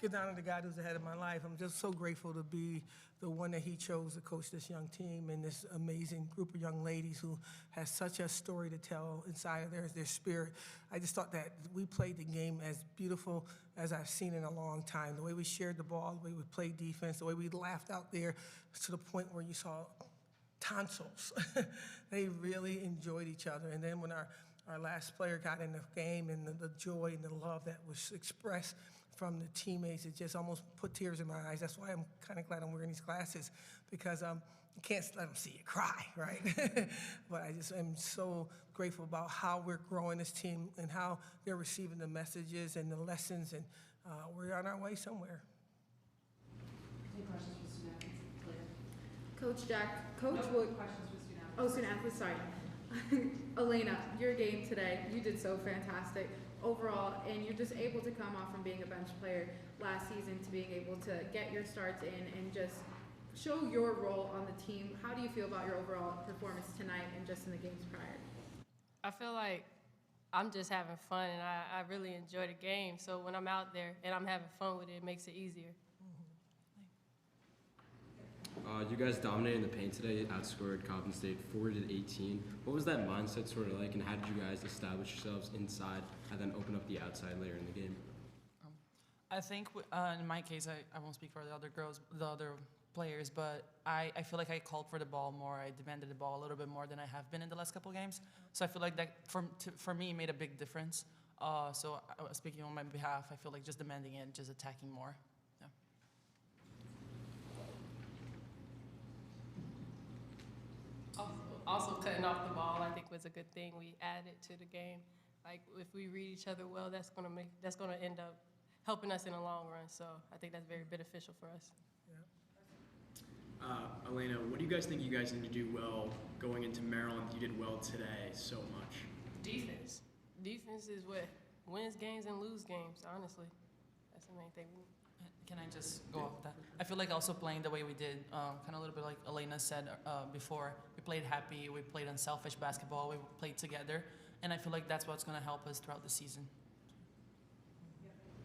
give honor to God who's ahead of my life. I'm just so grateful to be the one that he chose to coach this young team and this amazing group of young ladies who has such a story to tell inside of their spirit. I just thought that we played the game as beautiful as I've seen in a long time. The way we shared the ball, the way we played defense, the way we laughed out there to the point where you saw tonsils. They really enjoyed each other. And then when our last player got in the game and the joy and the love that was expressed from the teammates, it just almost put tears in my eyes. That's why I'm kind of glad I'm wearing these glasses, because you can't let them see you cry, right? But I just am so grateful about how we're growing this team and how they're receiving the messages and the lessons, and we're on our way somewhere. Any questions for student athletes? Coach Jack, Coach no Wood. Questions for student athletes? Oh, student athletes, sorry. Elena, your game today, you did so fantastic overall, and you're just able to come off from being a bench player last season to being able to get your starts in and just show your role on the team. How do you feel about your overall performance tonight and just in the games prior? I feel like I'm just having fun, and I really enjoy the game. So when I'm out there and I'm having fun with it, it makes it easier. You guys dominated in the paint today, outscored Coppin State 40-18. What was that mindset sort of like, and how did you guys establish yourselves inside and then open up the outside later in the game? I think in my case, I won't speak for the other girls, the other players, but I feel like I called for the ball more. I demanded the ball a little bit more than I have been in the last couple games. So I feel like that for me made a big difference. So speaking on my behalf, I feel like just demanding it, just attacking more. Yeah. Also cutting off the ball, I think, was a good thing. We added to the game. Like, if we read each other well, that's gonna end up helping us in the long run. So I think that's very beneficial for us. Yeah. Elena, what do you guys think you guys need to do well going into Maryland? You did well today so much. Defense. Defense is what wins games and lose games, honestly. That's the main thing. Can I just go off with that? I feel like also playing the way we did, kind of a little bit like Elena said before, we played happy, we played unselfish basketball, we played together, and I feel like that's what's going to help us throughout the season.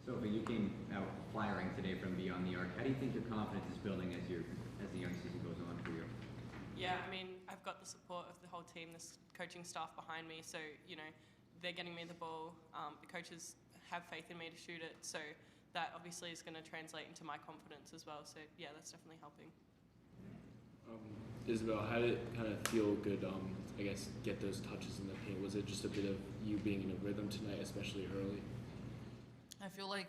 Sophie, you came out firing today from beyond the arc. How do you think your confidence is building as the young season goes on for you? Yeah, I mean, I've got the support of the whole team, this coaching staff behind me, so, you know, they're getting me the ball. The coaches have faith in me to shoot it, so that obviously is going to translate into my confidence as well. So, yeah, that's definitely helping. Isabel, how did it kind of feel good, I guess, get those touches in the paint? Was it just a bit of you being in a rhythm tonight, especially early? I feel like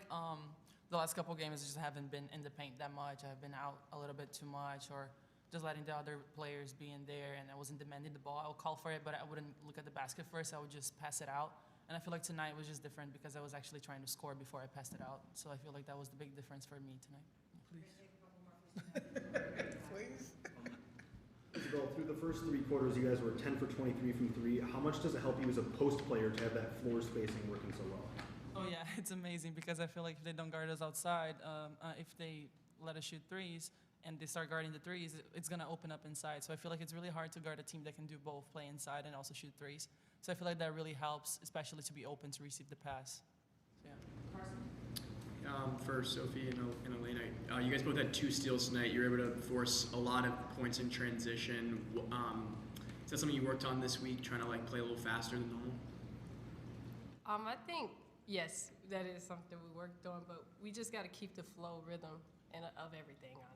the last couple of games just haven't been in the paint that much. I've been out a little bit too much, or just letting the other players be in there, and I wasn't demanding the ball. I would call for it, but I wouldn't look at the basket first. I would just pass it out. And I feel like tonight was just different because I was actually trying to score before I passed it out. So I feel like that was the big difference for me tonight. Please. Isabel, through the first 3 quarters, you guys were 10 for 23 from 3. How much does it help you as a post player to have that floor spacing working so well? Oh, yeah, it's amazing because I feel like if they don't guard us outside, if they let us shoot threes and they start guarding the threes, it's going to open up inside. So I feel like it's really hard to guard a team that can do both, play inside and also shoot threes. So I feel like that really helps, especially to be open to receive the pass. So, yeah. For Sophie and Elena, you guys both had 2 steals tonight. You were able to force a lot of points in transition. Is that something you worked on this week, trying to like play a little faster than normal? I think, yes, that is something we worked on, but we just got to keep the flow rhythm of everything, honestly.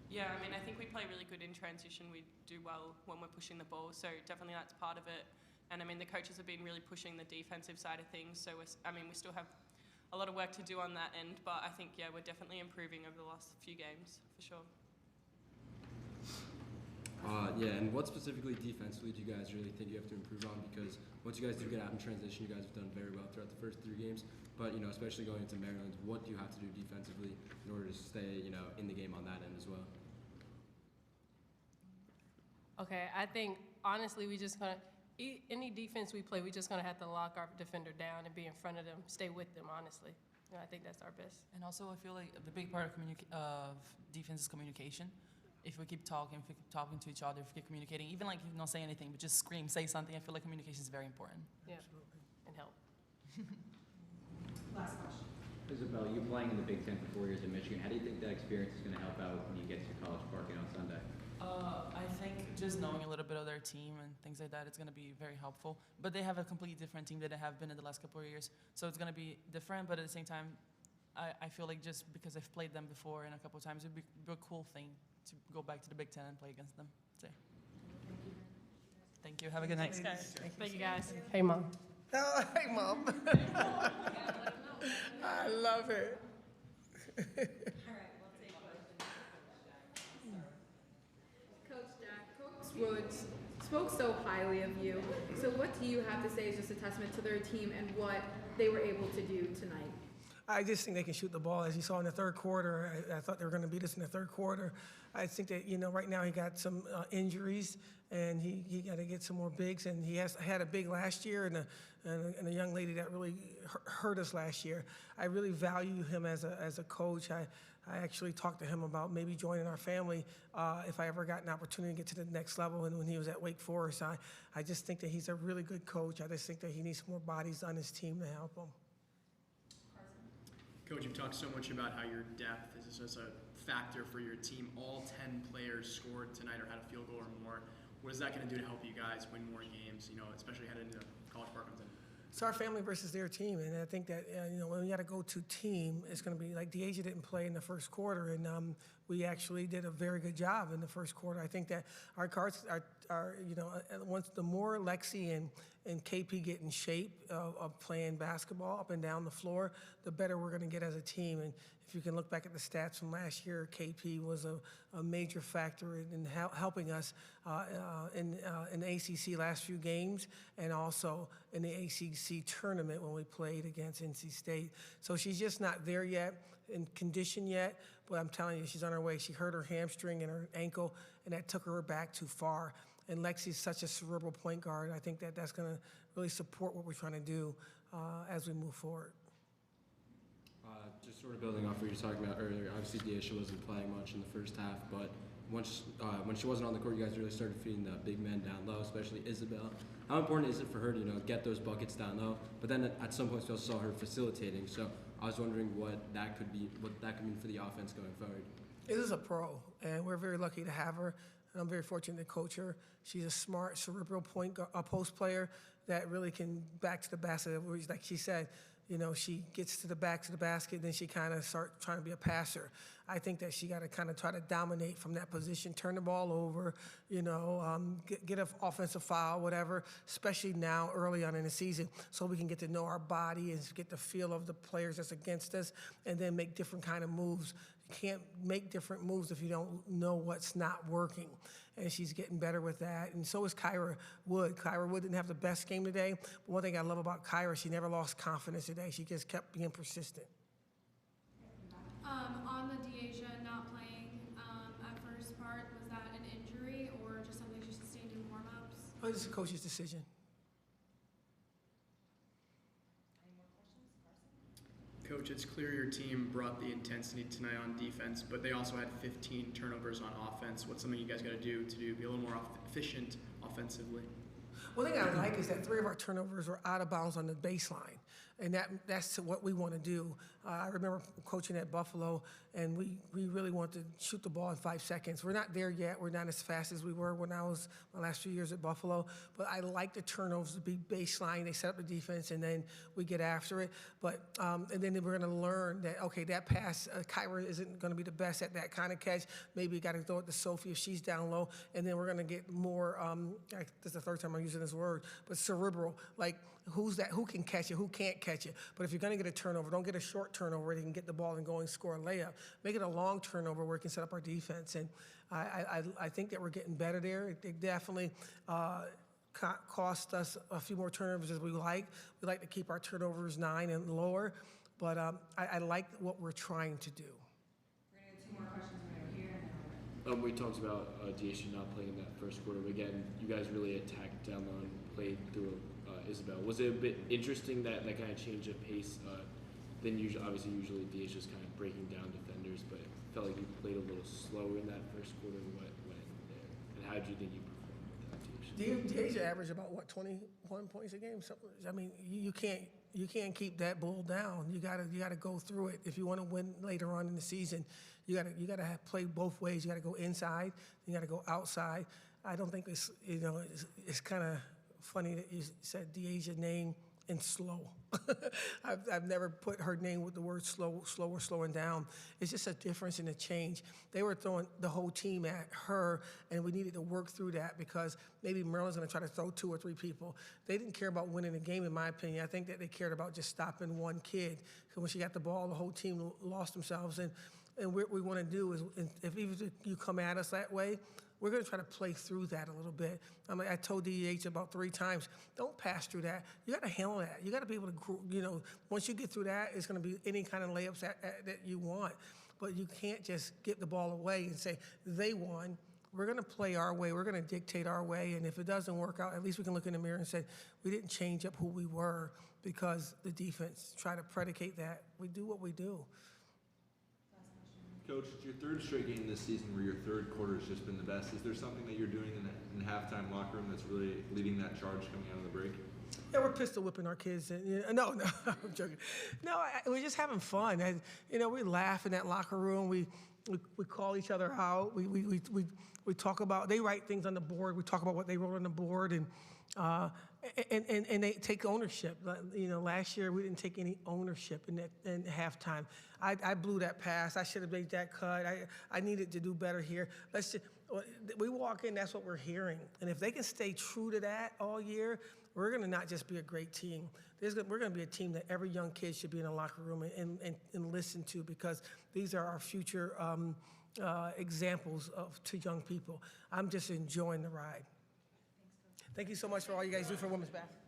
Yeah, I mean, I think we play really good in transition. We do well when we're pushing the ball, so definitely that's part of it. And I mean, the coaches have been really pushing the defensive side of things, so we still have a lot of work to do on that end, but I think, yeah, we're definitely improving over the last few games, for sure. Yeah, and what specifically defensively do you guys really think you have to improve on? Because once you guys do get out in transition, you guys have done very well throughout the first 3 games. But, you know, especially going into Maryland, what do you have to do defensively in order to stay, you know, in the game on that end as well? Okay, I think, honestly, we just going to, any defense we play, we just going to have to lock our defender down and be in front of them, stay with them, honestly. And I think that's our best. And also, I feel like the big part of defense is communication. If we keep talking, to each other, if we keep communicating, even like you don't say anything, but just scream, say something, I feel like communication is very important. Yeah, and help. Last question. Isabel, you playing in the Big Ten for 4 years in Michigan, how do you think that experience is going to help out when you get to College Park on Sunday? I think just knowing a little bit of their team and things like that, it's going to be very helpful. But they have a completely different team than they have been in the last couple of years. So it's going to be different, but at the same time, I feel like just because I've played them before and a couple of times, it would be a cool thing to go back to the Big Ten and play against them. So, thank you. Have a good night. Thank you, guys. Hey, Mom. Oh, hey, Mom. I love it. Coach Jack, Coach Woods spoke so highly of you. So what do you have to say is just a testament to their team and what they were able to do tonight? I just think they can shoot the ball. As you saw in the third quarter, I thought they were going to beat us in the third quarter. I think that, right now he got some injuries, and he got to get some more bigs. And he had a big last year and a young lady that really hurt us last year. I really value him as a coach. I actually talked to him about maybe joining our family if I ever got an opportunity to get to the next level. And when he was at Wake Forest, I just think that he's a really good coach. I just think that he needs some more bodies on his team to help him. Coach, you've talked so much about how your depth is just a factor for your team. All 10 players scored tonight or had a field goal or more. What is that going to do to help you guys win more games, especially headed into College Park on Sunday? It's our family versus their team, and I think that when we got to go to team, it's going to be like Deasia didn't play in the first quarter, and we actually did a very good job in the first quarter. I think that our cards are once the more Lexi and KP get in shape of playing basketball up and down the floor, the better we're going to get as a team. And if you can look back at the stats from last year, KP was a major factor in helping us in the ACC last few games and also in the ACC tournament when we played against NC State. So she's just not there yet in condition yet, but I'm telling you, she's on her way. She hurt her hamstring and her ankle, and that took her back too far. And Lexi's such a cerebral point guard. I think that that's going to really support what we're trying to do as we move forward. Just sort of building off what you were talking about earlier, obviously Deasia wasn't playing much in the first half, but once when she wasn't on the court, you guys really started feeding the big men down low, especially Isabel. How important is it for her to get those buckets down low? But then at some point, we also saw her facilitating. So I was wondering what that could mean for the offense going forward. It is a pro, and we're very lucky to have her. And I'm very fortunate to coach her. She's a smart, cerebral post player that really can back to the basket. Like she said, she gets to the back of the basket, then she kind of starts trying to be a passer. I think that she got to kind of try to dominate from that position, turn the ball over, get an offensive foul, whatever, especially now early on in the season, so we can get to know our body and get the feel of the players that's against us and then make different kind of moves. You can't make different moves if you don't know what's not working. And she's getting better with that. And so is Kyra Wood. Kyra Wood didn't have the best game today, but one thing I love about Kyra, she never lost confidence today. She just kept being persistent. On the Deasia not playing at first part, was that an injury or just something she sustained in warm-ups? Oh, it's the coach's decision. Coach, it's clear your team brought the intensity tonight on defense, but they also had 15 turnovers on offense. What's something you guys got to do be a little more efficient offensively? One thing I like is that 3 of our turnovers were out of bounds on the baseline, and that's what we want to do. I remember coaching at Buffalo, and we really want to shoot the ball in 5 seconds. We're not there yet. We're not as fast as we were when I was my last few years at Buffalo, but I like the turnovers to be baseline. They set up the defense, and then we get after it. But and then we're going to learn that, okay, that pass, Kyra isn't going to be the best at that kind of catch. Maybe you got to throw it to Sophie if she's down low, and then we're going to get more, this is the third time I'm using this word, but cerebral, like who can catch it, who can't catch it. But if you're going to get a turnover, don't get a short turnover where they can get the ball and go and score a layup. Make it a long turnover where we can set up our defense. And I think that we're getting better there. It definitely cost us a few more turnovers as we like. We like to keep our turnovers 9 and lower, but I like what we're trying to do. We're going to get 2 more questions right here. We talked about Deasia not playing in that first quarter, but again, you guys really attacked down low and played through Isabel. Was it a bit interesting that kind of change of pace than usually? Obviously, usually Deasia's kind of breaking down defenders, but it felt like you played a little slower in that first quarter. What went there, and how did you think you performed with that Deasia? Deasia averaged about 21 points a game. So, I mean, you can't You can't keep that bull down. You gotta go through it. If you want to win later on in the season, you gotta play both ways. You gotta go inside. You gotta go outside. I don't think it's it's kind of funny that you said Deasia name and slow. I've never put her name with the word slow or slowing down. It's just a difference in a change. They were throwing the whole team at her, and we needed to work through that because maybe Maryland's going to try to throw 2 or 3 people. They didn't care about winning the game, in my opinion. I think that they cared about just stopping one kid. So when she got the ball, the whole team lost themselves. And what we want to do is, if even if you come at us that way, we're going to try to play through that a little bit. I told DH about 3 times, don't pass through that. You got to handle that. You got to be able to, once you get through that, it's going to be any kind of layups that you want. But you can't just get the ball away and say, they won. We're going to play our way. We're going to dictate our way. And if it doesn't work out, at least we can look in the mirror and say, we didn't change up who we were because the defense tried to predicate that. We do what we do. Coach, it's your 3rd straight game this season where your 3rd quarter has just been the best. Is there something that you're doing in the halftime locker room that's really leading that charge coming out of the break? Yeah, we're pistol whipping our kids. No, I'm joking. No, we're just having fun. And, we laugh in that locker room. We call each other out. We talk about, they write things on the board. We talk about what they wrote on the board. And they take ownership. Last year we didn't take any ownership in halftime. I blew that pass. I should have made that cut. I needed to do better here. We walk in, that's what we're hearing. And if they can stay true to that all year, we're going to not just be a great team. We're going to be a team that every young kid should be in a locker room and listen to, because these are our future examples to young people. I'm just enjoying the ride. Thank you so much for all you guys do for women's basketball.